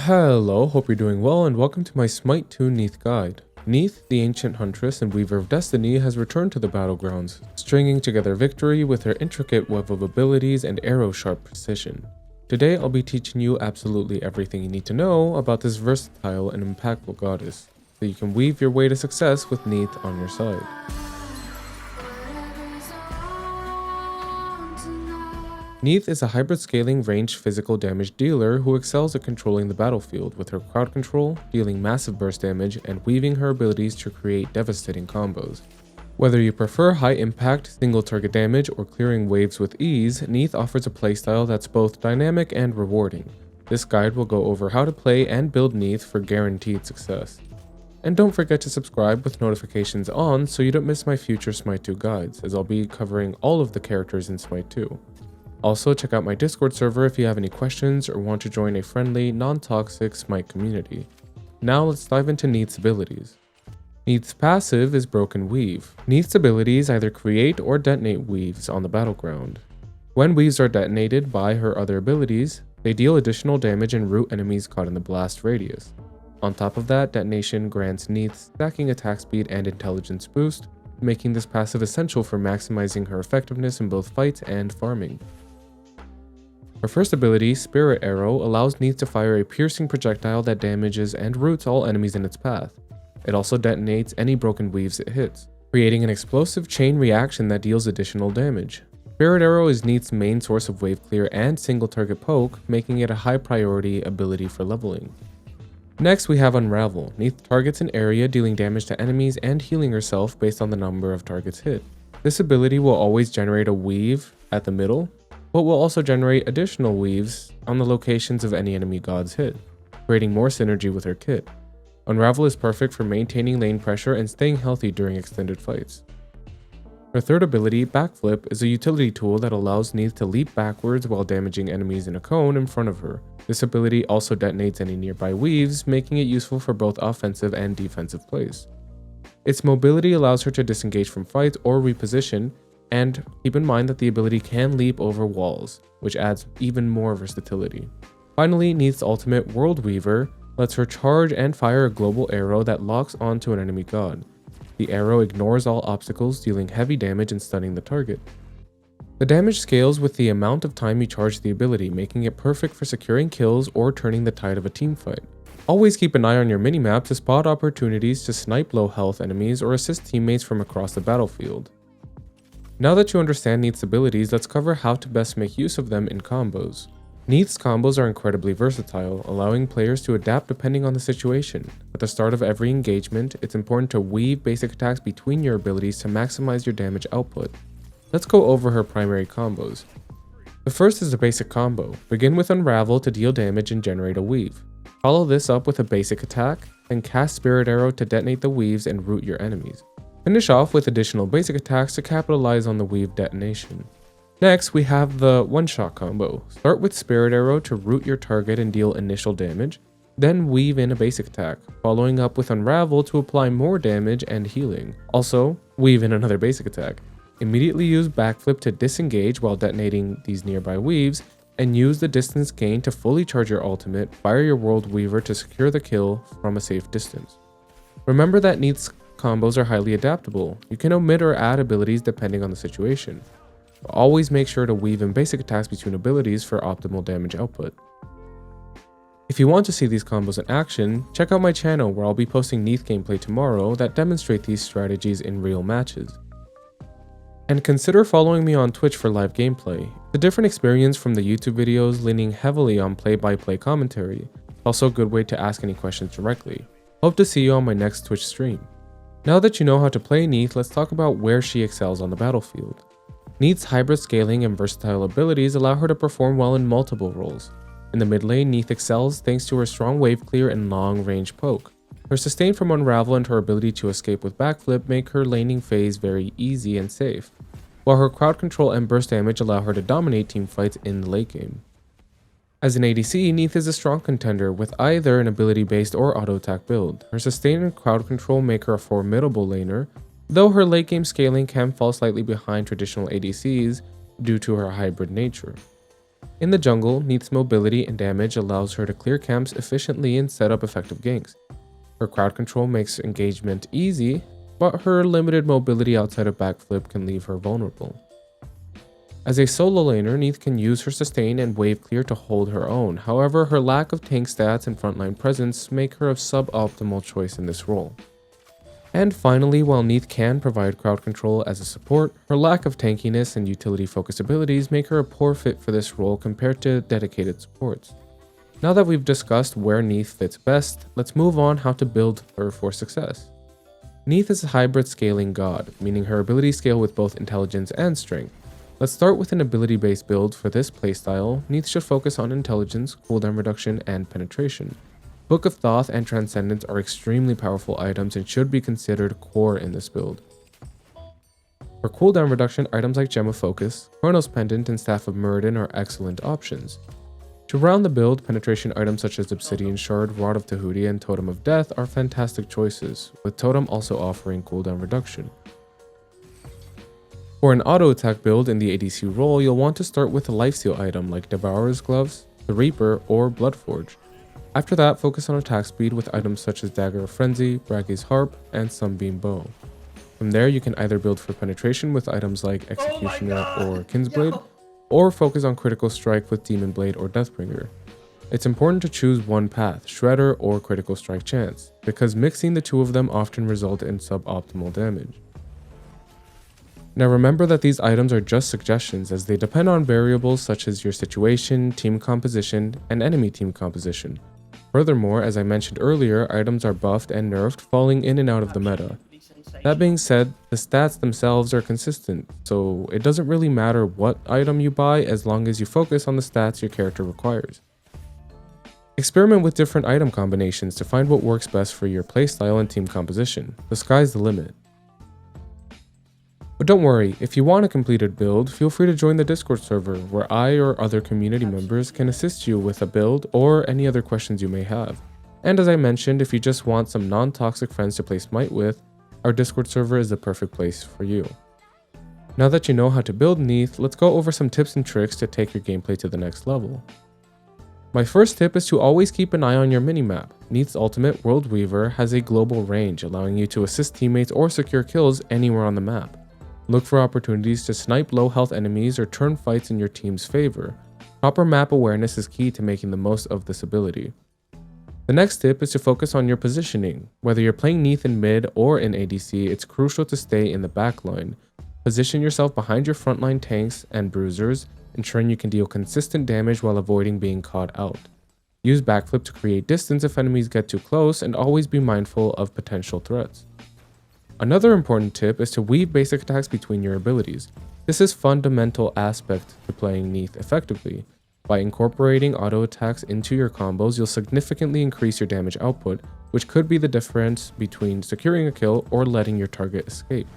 Hello, hope you're doing well and welcome to my SMite 2 Neith guide. Neith, the ancient huntress and weaver of destiny, has returned to the battlegrounds, stringing together victory with her intricate web of abilities and arrow-sharp precision. Today I'll be teaching you absolutely everything you need to know about this versatile and impactful goddess, so you can weave your way to success with Neith on your side. Neith is a hybrid scaling ranged physical damage dealer who excels at controlling the battlefield with her crowd control, dealing massive burst damage, and weaving her abilities to create devastating combos. Whether you prefer high impact, single target damage, or clearing waves with ease, Neith offers a playstyle that's both dynamic and rewarding. This guide will go over how to play and build Neith for guaranteed success. And don't forget to subscribe with notifications on so you don't miss my future Smite 2 guides, as I'll be covering all of the characters in Smite 2. Also, check out my Discord server if you have any questions or want to join a friendly, non-toxic Smite community. Now let's dive into Neith's abilities. Neith's passive is Broken Weave. Neith's abilities either create or detonate weaves on the battleground. When weaves are detonated by her other abilities, they deal additional damage and root enemies caught in the blast radius. On top of that, detonation grants Neith stacking attack speed and intelligence boost, making this passive essential for maximizing her effectiveness in both fights and farming. Her first ability, Spirit Arrow, allows Neith to fire a piercing projectile that damages and roots all enemies in its path. It also detonates any broken weaves it hits, creating an explosive chain reaction that deals additional damage. Spirit Arrow is Neith's main source of wave clear and single target poke, making it a high priority ability for leveling. Next we have Unravel. Neith targets an area dealing damage to enemies and healing herself based on the number of targets hit. This ability will always generate a weave at the middle, but will also generate additional weaves on the locations of any enemy gods hit, creating more synergy with her kit. Unravel is perfect for maintaining lane pressure and staying healthy during extended fights. Her third ability, Backflip, is a utility tool that allows Neith to leap backwards while damaging enemies in a cone in front of her. This ability also detonates any nearby weaves, making it useful for both offensive and defensive plays. Its mobility allows her to disengage from fights or reposition, and keep in mind that the ability can leap over walls, which adds even more versatility. Finally, Neith's ultimate, World Weaver, lets her charge and fire a global arrow that locks onto an enemy god. The arrow ignores all obstacles, dealing heavy damage and stunning the target. The damage scales with the amount of time you charge the ability, making it perfect for securing kills or turning the tide of a teamfight. Always keep an eye on your minimap to spot opportunities to snipe low health enemies or assist teammates from across the battlefield. Now that you understand Neith's abilities, let's cover how to best make use of them in combos. Neith's combos are incredibly versatile, allowing players to adapt depending on the situation. At the start of every engagement, it's important to weave basic attacks between your abilities to maximize your damage output. Let's go over her primary combos. The first is a basic combo. Begin with Unravel to deal damage and generate a weave. Follow this up with a basic attack, then cast Spirit Arrow to detonate the weaves and root your enemies. Finish off with additional basic attacks to capitalize on the weave detonation. Next, we have the one-shot combo. Start with Spirit Arrow to root your target and deal initial damage, then weave in a basic attack, following up with Unravel to apply more damage and healing. Also, weave in another basic attack. Immediately use Backflip to disengage while detonating these nearby weaves, and use the distance gain to fully charge your ultimate, fire your World Weaver to secure the kill from a safe distance. Remember that Neith's combos are highly adaptable. You can omit or add abilities depending on the situation. But always make sure to weave in basic attacks between abilities for optimal damage output. If you want to see these combos in action, check out my channel where I'll be posting Neith gameplay tomorrow that demonstrate these strategies in real matches. And consider following me on Twitch for live gameplay. It's a different experience from the YouTube videos leaning heavily on play-by-play commentary. It's also a good way to ask any questions directly. Hope to see you on my next Twitch stream. Now that you know how to play Neith, let's talk about where she excels on the battlefield. Neith's hybrid scaling and versatile abilities allow her to perform well in multiple roles. In the mid lane, Neith excels thanks to her strong wave clear and long range poke. Her sustain from Unravel and her ability to escape with Backflip make her laning phase very easy and safe, while her crowd control and burst damage allow her to dominate teamfights in the late game. As an ADC, Neith is a strong contender with either an ability-based or auto-attack build. Her sustain and crowd control make her a formidable laner, though her late-game scaling can fall slightly behind traditional ADCs due to her hybrid nature. In the jungle, Neith's mobility and damage allows her to clear camps efficiently and set up effective ganks. Her crowd control makes engagement easy, but her limited mobility outside of backflip can leave her vulnerable. As a solo laner, Neith can use her sustain and wave clear to hold her own. However, her lack of tank stats and frontline presence make her a suboptimal choice in this role. And finally, while Neith can provide crowd control as a support, her lack of tankiness and utility focus abilities make her a poor fit for this role compared to dedicated supports. Now that we've discussed where Neith fits best, let's move on how to build her for success. Neith is a hybrid scaling god, meaning her abilities scale with both intelligence and strength. Let's start with an ability-based build. For this playstyle, Neith should focus on intelligence, cooldown reduction, and penetration. Book of Thoth and Transcendence are extremely powerful items and should be considered core in this build. For cooldown reduction, items like Gem of Focus, Chronos Pendant, and Staff of Muradin are excellent options. To round the build, penetration items such as Obsidian Shard, Rod of Tahuti, and Totem of Death are fantastic choices, with Totem also offering cooldown reduction. For an auto attack build in the ADC role, you'll want to start with a lifesteal item like Devourer's Gloves, the Reaper, or Bloodforge. After that, focus on attack speed with items such as Dagger of Frenzy, Bragy's Harp, and Sunbeam Bow. From there, you can either build for penetration with items like Executioner or Kinsblade, or focus on critical strike with Demon Blade or Deathbringer. It's important to choose one path, Shredder or Critical Strike Chance, because mixing the two of them often result in suboptimal damage. Now remember that these items are just suggestions as they depend on variables such as your situation, team composition, and enemy team composition. Furthermore, as I mentioned earlier, items are buffed and nerfed, falling in and out of the meta. That being said, the stats themselves are consistent, so it doesn't really matter what item you buy as long as you focus on the stats your character requires. Experiment with different item combinations to find what works best for your playstyle and team composition. The sky's the limit. But don't worry, if you want a completed build, feel free to join the Discord server where I or other community members can assist you with a build or any other questions you may have. And as I mentioned, if you just want some non-toxic friends to play Smite with, our Discord server is the perfect place for you. Now that you know how to build Neith, let's go over some tips and tricks to take your gameplay to the next level. My first tip is to always keep an eye on your minimap. Neith's ultimate, World Weaver, has a global range, allowing you to assist teammates or secure kills anywhere on the map. Look for opportunities to snipe low health enemies or turn fights in your team's favor. Proper map awareness is key to making the most of this ability. The next tip is to focus on your positioning. Whether you're playing Neith in mid or in ADC, it's crucial to stay in the backline. Position yourself behind your frontline tanks and bruisers, ensuring you can deal consistent damage while avoiding being caught out. Use backflip to create distance if enemies get too close, and always be mindful of potential threats. Another important tip is to weave basic attacks between your abilities. This is a fundamental aspect to playing Neith effectively. By incorporating auto attacks into your combos, you'll significantly increase your damage output, which could be the difference between securing a kill or letting your target escape.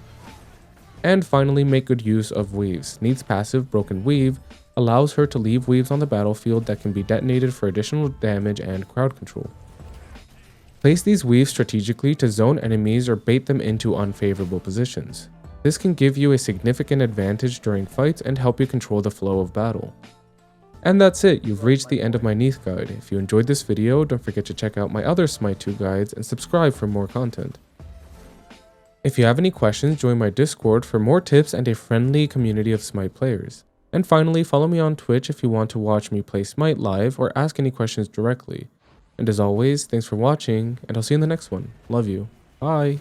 And finally, make good use of weaves. Neith's passive, Broken Weave, allows her to leave weaves on the battlefield that can be detonated for additional damage and crowd control. Place these weaves strategically to zone enemies or bait them into unfavorable positions. This can give you a significant advantage during fights and help you control the flow of battle. And that's it, you've reached the end of my Neith guide. If you enjoyed this video, don't forget to check out my other Smite 2 guides and subscribe for more content. If you have any questions, join my Discord for more tips and a friendly community of Smite players. And finally, follow me on Twitch if you want to watch me play Smite live or ask any questions directly. And as always, thanks for watching, and I'll see you in the next one. Love you. Bye.